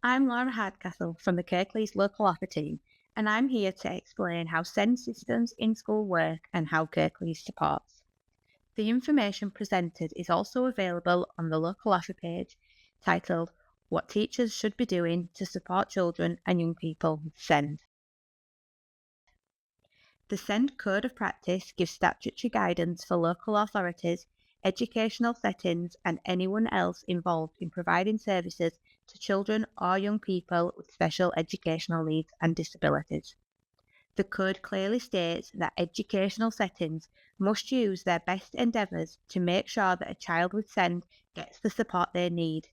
I'm Laura Hardcastle from the Kirklees Local Offer team, and I'm here to explain how SEND systems in school work and how Kirklees supports. The information presented is also available on the Local Offer page titled What Teachers Should Be Doing to Support Children and Young People with SEND. The SEND Code of Practice gives statutory guidance for local authorities, educational settings, and anyone else involved in providing services to children or young people with special educational needs and disabilities. The Code clearly states that educational settings must use their best endeavours to make sure that a child with SEND gets the support they need.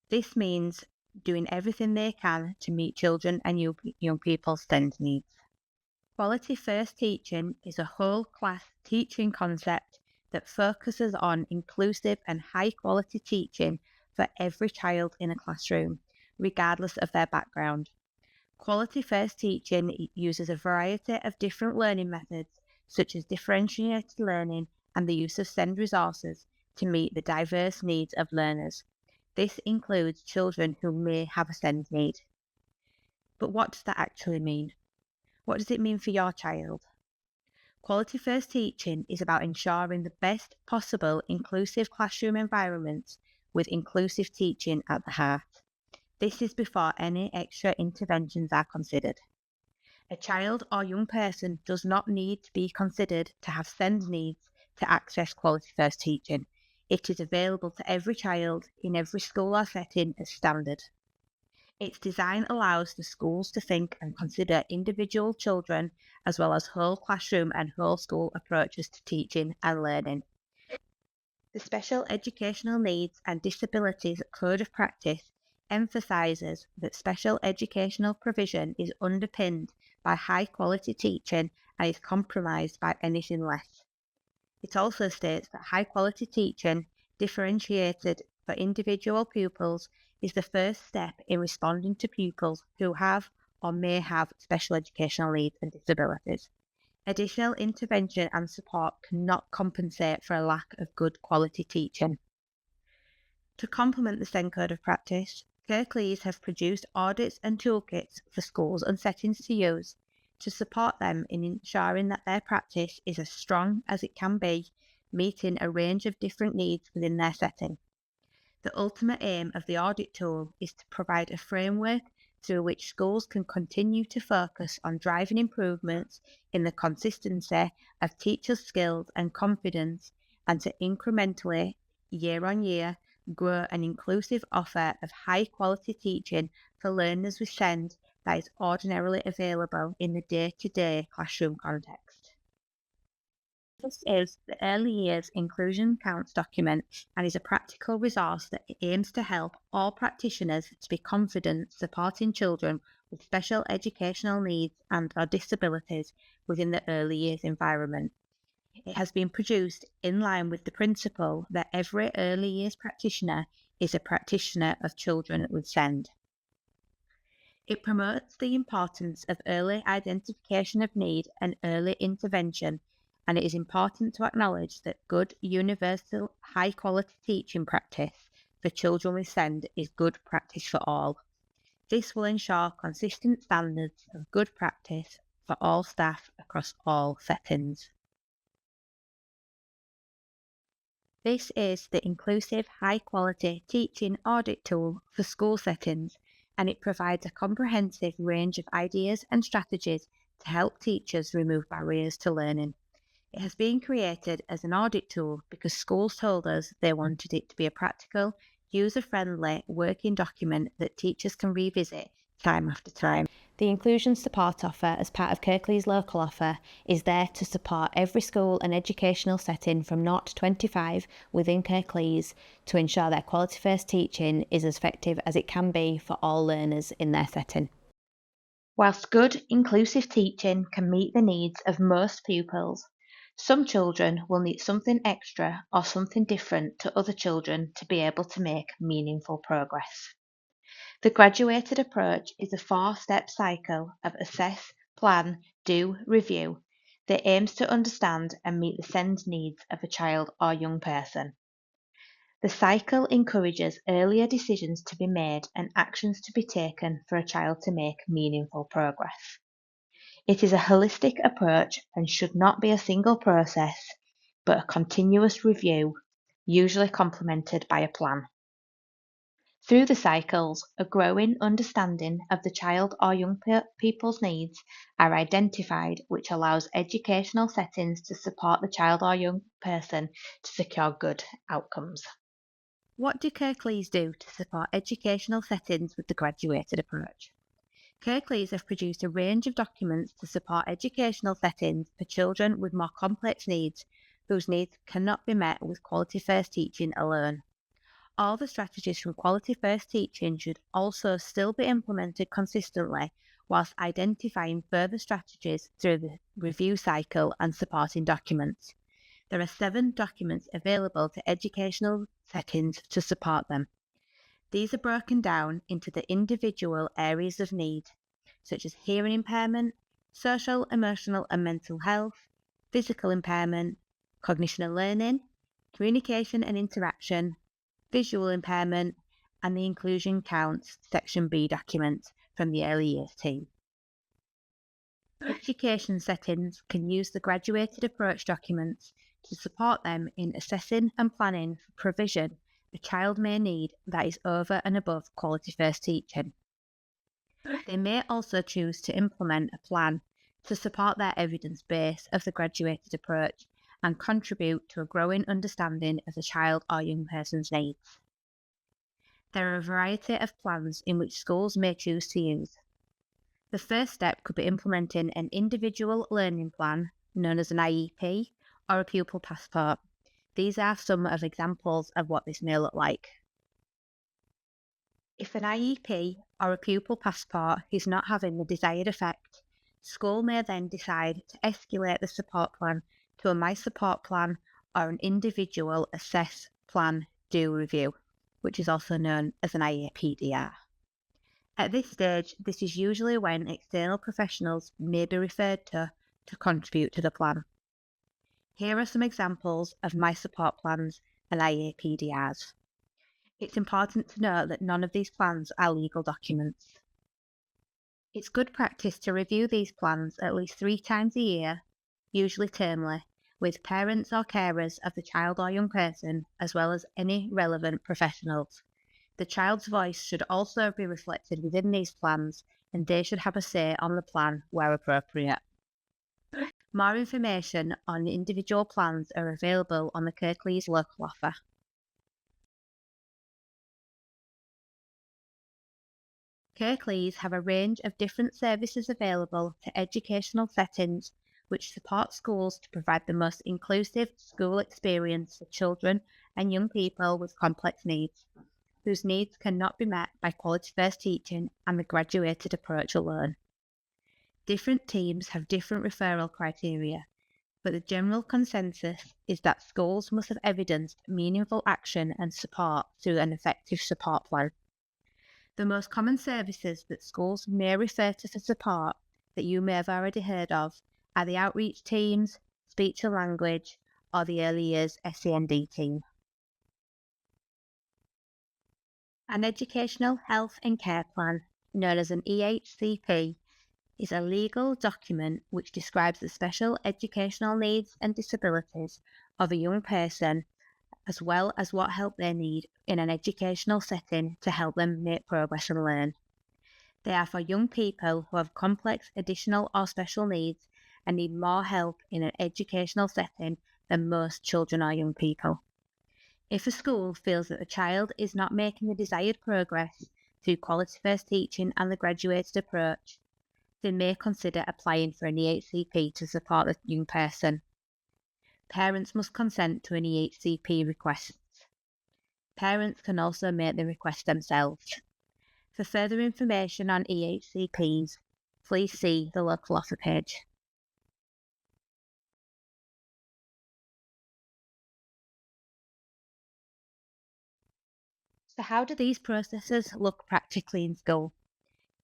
This means doing everything they can to meet children and young people's SEND needs. Quality First Teaching is a whole class teaching concept that focuses on inclusive and high quality teaching for every child in a classroom, regardless of their background. Quality First Teaching uses a variety of different learning methods, such as differentiated learning and the use of SEND resources, to meet the diverse needs of learners. This includes children who may have a SEND need. But what does that actually mean? What does it mean for your child? Quality First Teaching is about ensuring the best possible inclusive classroom environments with inclusive teaching at the heart. This is before any extra interventions are considered. A child or young person does not need to be considered to have SEND needs to access Quality First Teaching. It is available to every child in every school or setting as standard. Its design allows the schools to think and consider individual children as well as whole classroom and whole school approaches to teaching and learning. The Special Educational Needs and Disabilities Code of Practice emphasises that special educational provision is underpinned by high quality teaching and is compromised by anything less. It also states that high quality teaching, differentiated for individual pupils, is the first step in responding to pupils who have or may have special educational needs and disabilities. Additional intervention and support cannot compensate for a lack of good quality teaching. To complement the SEND Code of Practice, Kirklees have produced audits and toolkits for schools and settings to use to support them in ensuring that their practice is as strong as it can be, meeting a range of different needs within their setting. The ultimate aim of the audit tool is to provide a framework through which schools can continue to focus on driving improvements in the consistency of teachers' skills and confidence, and to incrementally, year on year, grow an inclusive offer of high quality teaching for learners with SEND that is ordinarily available in the day-to-day classroom context. This is the Early Years Inclusion Counts document and is a practical resource that aims to help all practitioners to be confident supporting children with special educational needs and/or disabilities within the early years environment. It has been produced in line with the principle that every early years practitioner is a practitioner of children with SEND. It promotes the importance of early identification of need and early intervention, and it is important to acknowledge that good, universal, high quality teaching practice for children with SEND is good practice for all. This will ensure consistent standards of good practice for all staff across all settings. This is the inclusive, high quality teaching audit tool for school settings, and it provides a comprehensive range of ideas and strategies to help teachers remove barriers to learning. It has been created as an audit tool because schools told us they wanted it to be a practical, user friendly working document that teachers can revisit time after time. The Inclusion Support Offer, as part of Kirklees Local Offer, is there to support every school and educational setting from 0 to 25 within Kirklees to ensure that quality first teaching is as effective as it can be for all learners in their setting. Whilst good, inclusive teaching can meet the needs of most pupils, some children will need something extra or something different to other children to be able to make meaningful progress. The graduated approach is a 4-step cycle of assess, plan, do, review that aims to understand and meet the SEND needs of a child or young person. The cycle encourages earlier decisions to be made and actions to be taken for a child to make meaningful progress. It is a holistic approach and should not be a single process, but a continuous review, usually complemented by a plan. Through the cycles, a growing understanding of the child or young people's needs are identified, which allows educational settings to support the child or young person to secure good outcomes. What do Kirklees do to support educational settings with the graduated approach? Kirklees have produced a range of documents to support educational settings for children with more complex needs, whose needs cannot be met with Quality First teaching alone. All the strategies from Quality First teaching should also still be implemented consistently, whilst identifying further strategies through the review cycle and supporting documents. There are 7 documents available to educational settings to support them. These are broken down into the individual areas of need, such as hearing impairment, social, emotional and mental health, physical impairment, cognition and learning, communication and interaction, visual impairment, and the inclusion counts Section B document from the early years team. Education settings can use the graduated approach documents to support them in assessing and planning for provision a child may need that is over and above Quality First teaching. They may also choose to implement a plan to support their evidence base of the graduated approach and contribute to a growing understanding of the child or young person's needs. There are a variety of plans in which schools may choose to use. The first step could be implementing an individual learning plan, known as an IEP, or a pupil passport. These are some of examples of what this may look like. If an IEP or a pupil passport is not having the desired effect, school may then decide to escalate the support plan to a My Support plan or an individual assess plan do review, which is also known as an IAPDR. At this stage, this is usually when external professionals may be referred to contribute to the plan. Here are some examples of My Support plans and IAPDRs. It's important to note that none of these plans are legal documents. It's good practice to review these plans at least 3 times a year, usually termly, with parents or carers of the child or young person, as well as any relevant professionals. The child's voice should also be reflected within these plans, and they should have a say on the plan where appropriate. More information on individual plans are available on the Kirklees local offer. Kirklees have a range of different services available to educational settings which support schools to provide the most inclusive school experience for children and young people with complex needs, whose needs cannot be met by Quality First teaching and the graduated approach alone. Different teams have different referral criteria, but the general consensus is that schools must have evidenced meaningful action and support through an effective support plan. The most common services that schools may refer to for support that you may have already heard of are the outreach teams, speech and language, or the early years SEND team. An Educational Health and Care Plan, known as an EHCP, is a legal document which describes the special educational needs and disabilities of a young person, as well as what help they need in an educational setting to help them make progress and learn. They are for young people who have complex additional or special needs and need more help in an educational setting than most children or young people. If a school feels that the child is not making the desired progress through Quality First teaching and the graduated approach, they may consider applying for an EHCP to support the young person. Parents must consent to an EHCP request. Parents can also make the request themselves. For further information on EHCPs, please see the local offer page. So how do these processes look practically in school?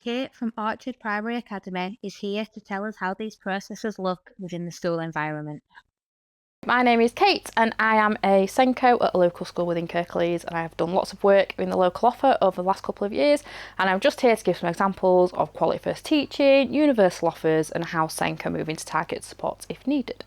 Kate from Orchard Primary Academy is here to tell us how these processes look within the school environment. My name is Kate and I am a SENCO at a local school within Kirklees, and I've done lots of work in the local offer over the last couple of years, and I'm just here to give some examples of quality first teaching, universal offers and how SENCO move into targeted support if needed.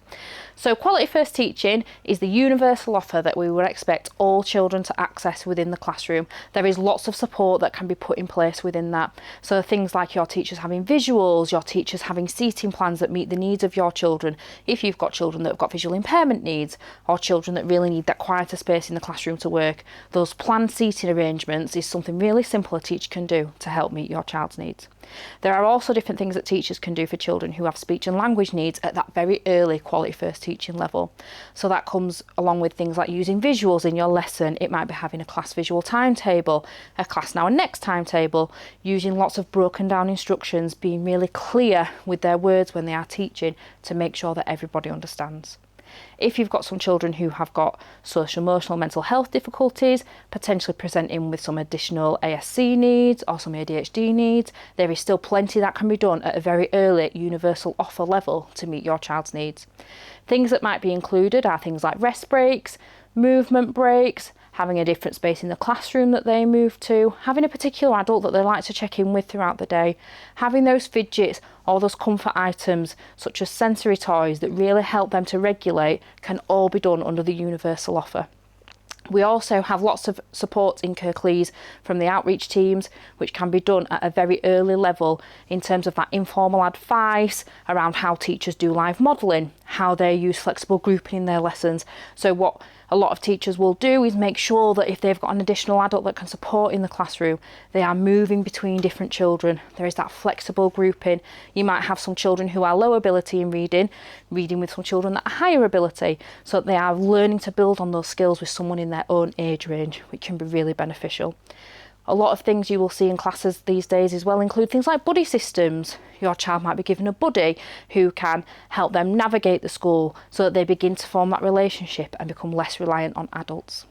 So quality first teaching is the universal offer that we would expect all children to access within the classroom. There is lots of support that can be put in place within that. So things like your teachers having visuals, your teachers having seating plans that meet the needs of your children. If you've got children that have got visual impairment needs, or children that really need that quieter space in the classroom to work, those planned seating arrangements is something really simple a teacher can do to help meet your child's needs. There are also different things that teachers can do for children who have speech and language needs at that very early quality first teaching level. So that comes along with things like using visuals in your lesson. It might be having a class visual timetable, a class now and next timetable, using lots of broken down instructions, being really clear with their words when they are teaching to make sure that everybody understands. If you've got some children who have got social, emotional, mental health difficulties, potentially presenting with some additional ASC needs or some ADHD needs, there is still plenty that can be done at a very early universal offer level to meet your child's needs. Things that might be included are things like rest breaks, movement breaks, having a different space in the classroom that they move to, having a particular adult that they like to check in with throughout the day, having those fidgets or those comfort items such as sensory toys that really help them to regulate can all be done under the universal offer. We also have lots of support in Kirklees from the outreach teams, which can be done at a very early level in terms of that informal advice around how teachers do live modelling, how they use flexible grouping in their lessons. So what a lot of teachers will do is make sure that if they've got an additional adult that can support in the classroom, they are moving between different children. There is that flexible grouping. You might have some children who are low ability in reading with some children that are higher ability, so that they are learning to build on those skills with someone in their own age range, which can be really beneficial. A lot of things you will see in classes these days as well include things like buddy systems. Your child might be given a buddy who can help them navigate the school so that they begin to form that relationship and become less reliant on adults.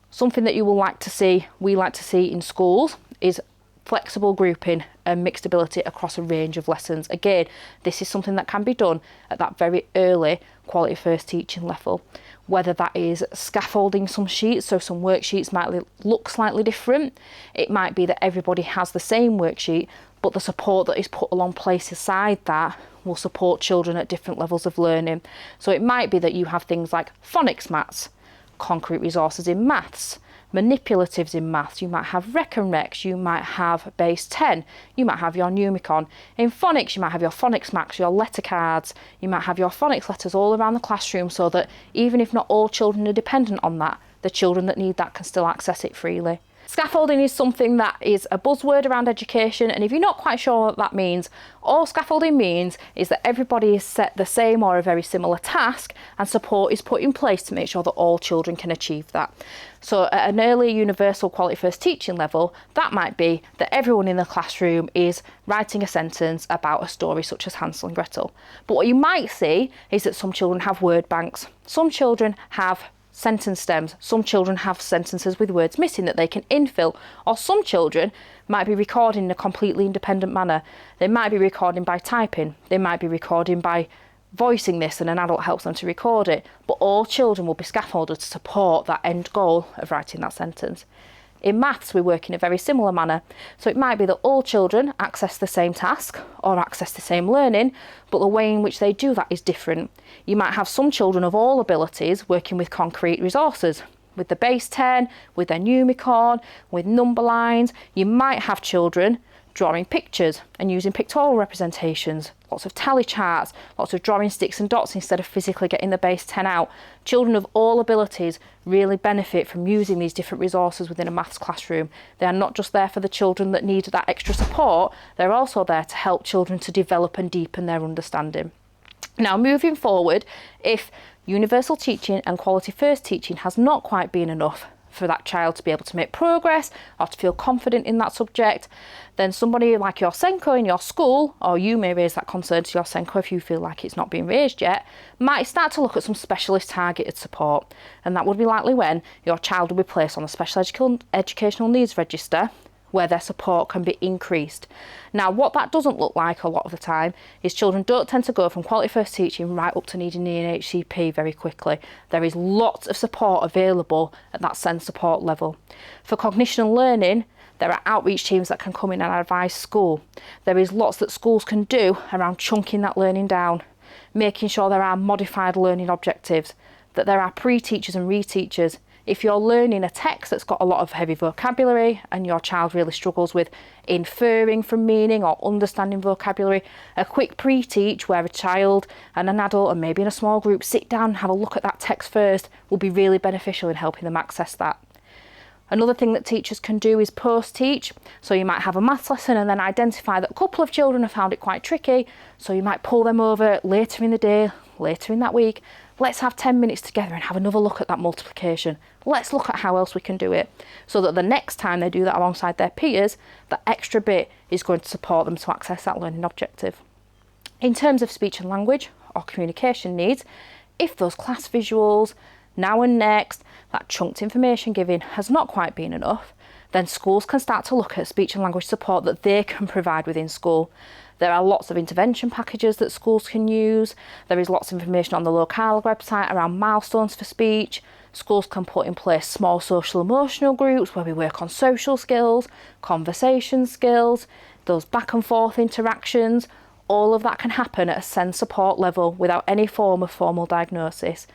Something that you will like to see, we like to see in schools, is flexible grouping and mixed ability across a range of lessons. Again, this is something that can be done at that very early quality first teaching level. Whether that is scaffolding some sheets, so some worksheets might look slightly different. It might be that everybody has the same worksheet, but the support that is put along place aside that will support children at different levels of learning. So it might be that you have things like phonics mats, concrete resources in maths, manipulatives in maths, you might have Rec and Recs, you might have base 10, you might have your Numicon. In phonics, you might have your phonics max, your letter cards, you might have your phonics letters all around the classroom, so that even if not all children are dependent on that, the children that need that can still access it freely. Scaffolding is something that is a buzzword around education, and if you're not quite sure what that means, all scaffolding means is that everybody is set the same or a very similar task, and support is put in place to make sure that all children can achieve that. So at an early universal quality first teaching level, that might be that everyone in the classroom is writing a sentence about a story such as Hansel and Gretel. But what you might see is that some children have word banks, some children have sentence stems, some children have sentences with words missing that they can infill, or some children might be recording in a completely independent manner. They might be recording by typing, they might be recording by voicing this and an adult helps them to record it, but all children will be scaffolded to support that end goal of writing that sentence. In maths, we work in a very similar manner. So it might be that all children access the same task or access the same learning, but the way in which they do that is different. You might have some children of all abilities working with concrete resources, with the base 10, with their Numicon, with number lines. You might have children drawing pictures and using pictorial representations, lots of tally charts, lots of drawing sticks and dots instead of physically getting the base 10 out. Children of all abilities really benefit from using these different resources within a maths classroom. They are not just there for the children that need that extra support, they're also there to help children to develop and deepen their understanding. Now, moving forward, if universal teaching and quality first teaching has not quite been enough for that child to be able to make progress or to feel confident in that subject, then somebody like your SENCO in your school, or you may raise that concern to your SENCO if you feel like it's not being raised yet, might start to look at some specialist targeted support. And that would be likely when your child will be placed on a special educational needs register, where their support can be increased. Now, what that doesn't look like a lot of the time is children don't tend to go from quality first teaching right up to needing the EHCP very quickly. There is lots of support available at that SEND support level. For cognition and learning, there are outreach teams that can come in and advise school. There is lots that schools can do around chunking that learning down, making sure there are modified learning objectives, that there are pre-teachers and reteachers. If you're learning a text that's got a lot of heavy vocabulary and your child really struggles with inferring from meaning or understanding vocabulary, a quick pre-teach where a child and an adult and maybe in a small group sit down and have a look at that text first will be really beneficial in helping them access that. Another thing that teachers can do is post-teach. So you might have a maths lesson and then identify that a couple of children have found it quite tricky. So you might pull them over later in the day, later in that week. Let's have 10 minutes together and have another look at that multiplication. Let's look at how else we can do it. So that the next time they do that alongside their peers, that extra bit is going to support them to access that learning objective. In terms of speech and language or communication needs, if those class visuals, now and next, that chunked information giving has not quite been enough, then schools can start to look at speech and language support that they can provide within school. There are lots of intervention packages that schools can use. There is lots of information on the Locale website around milestones for speech. Schools can put in place small social emotional groups where we work on social skills, conversation skills, those back and forth interactions. All of that can happen at a SEND support level without any form of formal diagnosis.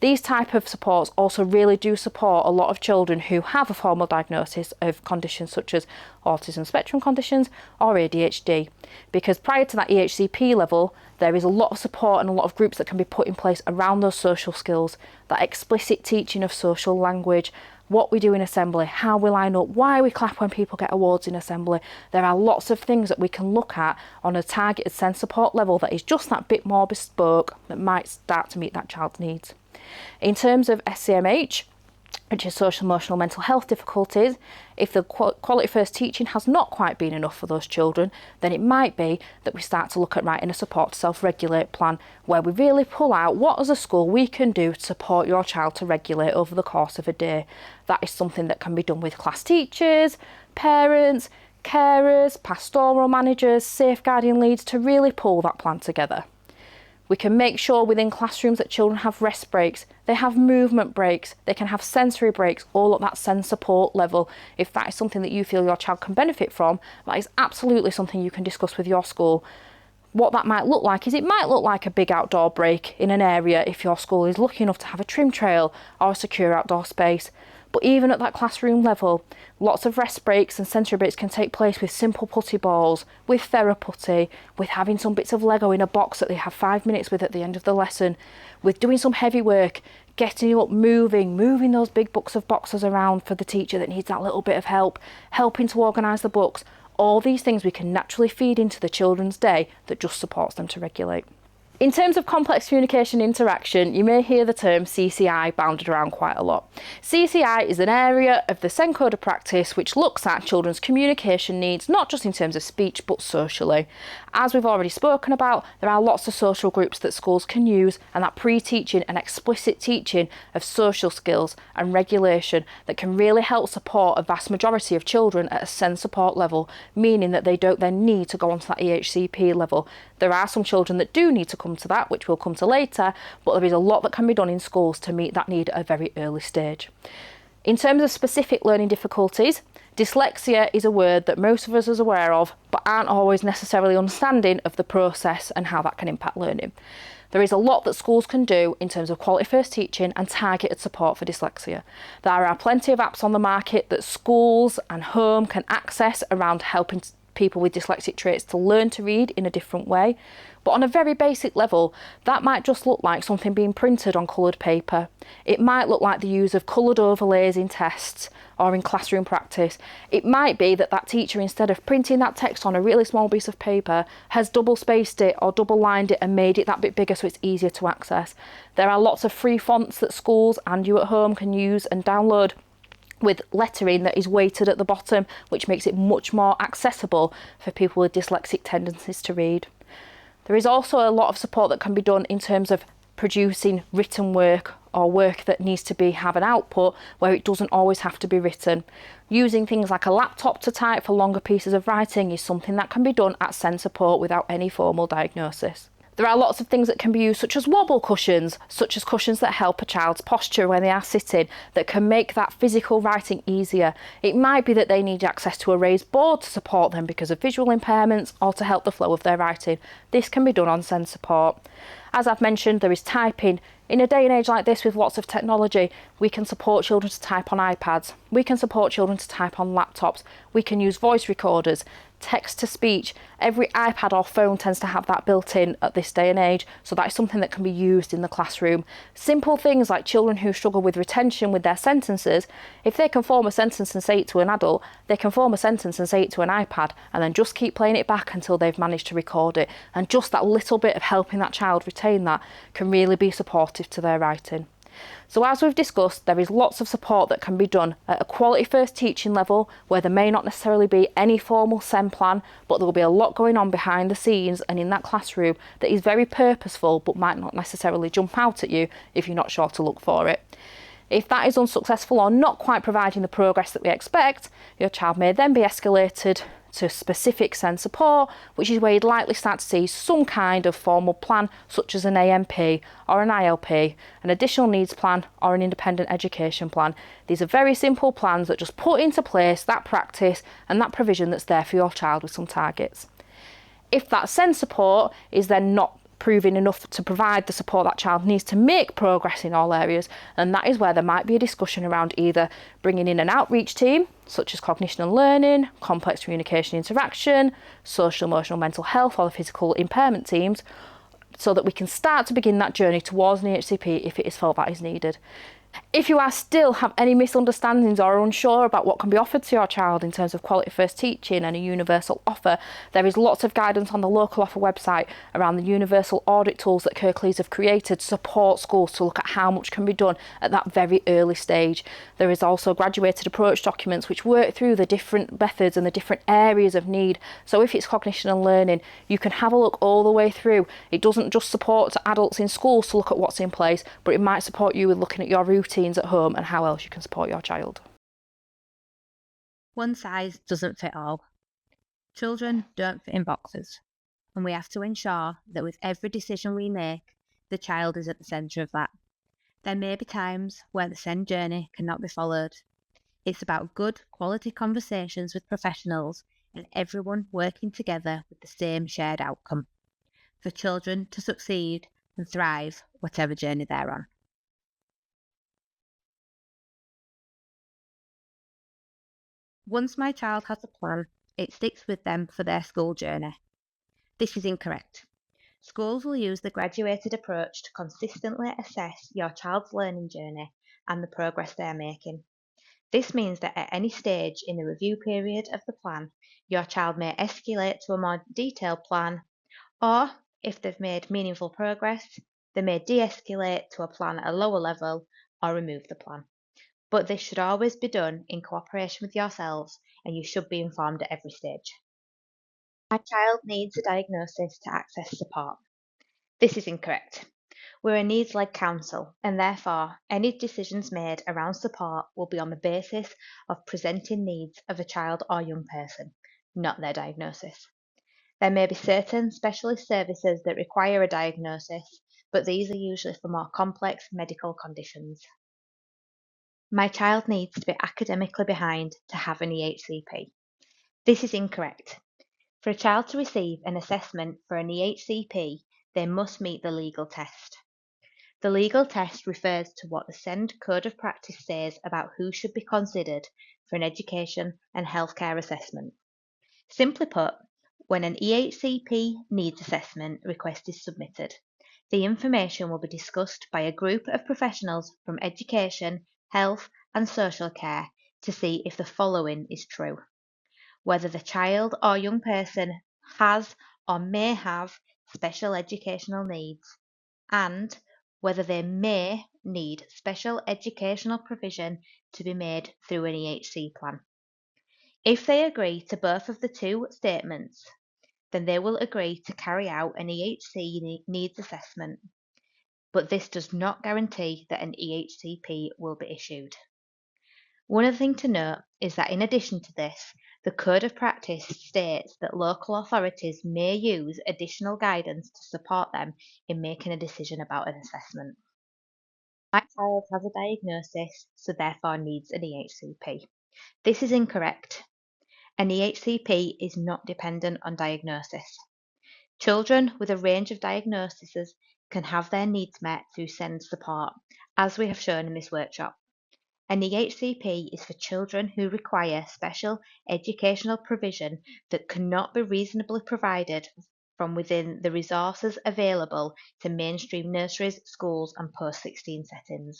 These type of supports also really do support a lot of children who have a formal diagnosis of conditions such as autism spectrum conditions or ADHD, because prior to that EHCP level, there is a lot of support and a lot of groups that can be put in place around those social skills, that explicit teaching of social language, what we do in assembly, how we line up, why we clap when people get awards in assembly. There are lots of things that we can look at on a targeted SEND support level that is just that bit more bespoke that might start to meet that child's needs. In terms of SEMH, which is social, emotional, mental health difficulties, if the quality first teaching has not quite been enough for those children, then it might be that we start to look at writing a support to self-regulate plan where we really pull out what as a school we can do to support your child to regulate over the course of a day. That is something that can be done with class teachers, parents, carers, pastoral managers, safeguarding leads to really pull that plan together. We can make sure within classrooms that children have rest breaks, they have movement breaks, they can have sensory breaks, all at that SEND support level. If that is something that you feel your child can benefit from, that is absolutely something you can discuss with your school. What that might look like is it might look like a big outdoor break in an area if your school is lucky enough to have a trim trail or a secure outdoor space. But even at that classroom level, lots of rest breaks and sensory breaks can take place with simple putty balls, with TheraPutty, with having some bits of Lego in a box that they have 5 minutes with at the end of the lesson, with doing some heavy work, getting you up, moving those big books of boxes around for the teacher that needs that little bit of help, helping to organise the books. All these things we can naturally feed into the children's day that just supports them to regulate. In terms of complex communication interaction, you may hear the term CCI bounded around quite a lot. CCI is an area of the SEND Code of Practice which looks at children's communication needs, not just in terms of speech, but socially. As we've already spoken about, there are lots of social groups that schools can use, and that pre-teaching and explicit teaching of social skills and regulation that can really help support a vast majority of children at a SEND support level, meaning that they don't then need to go onto that EHCP level. There are some children that do need to come to that, which we'll come to later, but there is a lot that can be done in schools to meet that need at a very early stage. In terms of specific learning difficulties, dyslexia is a word that most of us are aware of, but aren't always necessarily understanding of the process and how that can impact learning. There is a lot that schools can do in terms of quality first teaching and targeted support for dyslexia. There are plenty of apps on the market that schools and home can access around helping people with dyslexic traits to learn to read in a different way. But on a very basic level, that might just look like something being printed on coloured paper. It might look like the use of coloured overlays in tests or in classroom practice. It might be that that teacher, instead of printing that text on a really small piece of paper, has double spaced it or double lined it and made it that bit bigger so it's easier to access. There are lots of free fonts that schools and you at home can use and download with lettering that is weighted at the bottom, which makes it much more accessible for people with dyslexic tendencies to read. There is also a lot of support that can be done in terms of producing written work or work that needs to have an output where it doesn't always have to be written. Using things like a laptop to type for longer pieces of writing is something that can be done at SEND support without any formal diagnosis. There are lots of things that can be used, such as wobble cushions, such as cushions that help a child's posture when they are sitting, that can make that physical writing easier. It might be that they need access to a raised board to support them because of visual impairments or to help the flow of their writing. This can be done on SEND support. As I've mentioned, there is typing. In a day and age like this with lots of technology, we can support children to type on iPads. We can support children to type on laptops. We can use voice recorders, text to speech. Every iPad or phone tends to have that built in at this day and age, so that is something that can be used in the classroom. Simple things like children who struggle with retention with their sentences, if they can form a sentence and say it to an adult, they can form a sentence and say it to an iPad and then just keep playing it back until they've managed to record it. And just that little bit of helping that child retain that can really be supportive to their writing. So as we've discussed, there is lots of support that can be done at a quality first teaching level where there may not necessarily be any formal SEND plan, but there will be a lot going on behind the scenes and in that classroom that is very purposeful but might not necessarily jump out at you if you're not sure to look for it. If that is unsuccessful or not quite providing the progress that we expect, your child may then be escalated to specific SEND support, which is where you'd likely start to see some kind of formal plan, such as an AMP or an ILP, an additional needs plan or an independent education plan. These are very simple plans that just put into place that practice and that provision that's there for your child with some targets. If that SEND support is then not proving enough to provide the support that child needs to make progress in all areas, and that is where there might be a discussion around either bringing in an outreach team, such as cognition and learning, complex communication interaction, social, emotional, mental health, or the physical impairment teams, so that we can start to begin that journey towards an EHCP if it is felt that is needed. If you are still have any misunderstandings or are unsure about what can be offered to your child in terms of quality first teaching and a universal offer, there is lots of guidance on the local offer website around the universal audit tools that Kirklees have created to support schools to look at how much can be done at that very early stage. There is also graduated approach documents which work through the different methods and the different areas of need. So if it's cognition and learning, you can have a look all the way through. It doesn't just support adults in schools to look at what's in place, but it might support you with looking at your routines at home and how else you can support your child. One size doesn't fit all. Children don't fit in boxes, and we have to ensure that with every decision we make, the child is at the centre of that. There may be times where the SEND journey cannot be followed. It's about good quality conversations with professionals and everyone working together with the same shared outcome, for children to succeed and thrive whatever journey they're on. Once my child has a plan, it sticks with them for their school journey. This is incorrect. Schools will use the graduated approach to consistently assess your child's learning journey and the progress they are making. This means that at any stage in the review period of the plan, your child may escalate to a more detailed plan, or if they've made meaningful progress, they may de-escalate to a plan at a lower level or remove the plan. But this should always be done in cooperation with yourselves, and you should be informed at every stage. A child needs a diagnosis to access support. This is incorrect. We're a needs-led council, and therefore any decisions made around support will be on the basis of presenting needs of a child or young person, not their diagnosis. There may be certain specialist services that require a diagnosis, but these are usually for more complex medical conditions. My child needs to be academically behind to have an EHCP. This is incorrect. For a child to receive an assessment for an EHCP, they must meet the legal test. The legal test refers to what the SEND Code of Practice says about who should be considered for an education and healthcare assessment. Simply put, when an EHCP needs assessment request is submitted, the information will be discussed by a group of professionals from education, health and social care to see if the following is true: whether the child or young person has or may have special educational needs, and whether they may need special educational provision to be made through an EHC plan. If they agree to both of the two statements, then they will agree to carry out an EHC needs assessment. but this does not guarantee that an EHCP will be issued. One other thing to note is that in addition to this, the Code of Practice states that local authorities may use additional guidance to support them in making a decision about an assessment. My child has a diagnosis, so therefore needs an EHCP. This is incorrect. An EHCP is not dependent on diagnosis. Children with a range of diagnoses can have their needs met through SEND support, as we have shown in this workshop. An EHCP is for children who require special educational provision that cannot be reasonably provided from within the resources available to mainstream nurseries, schools, and post 16 settings.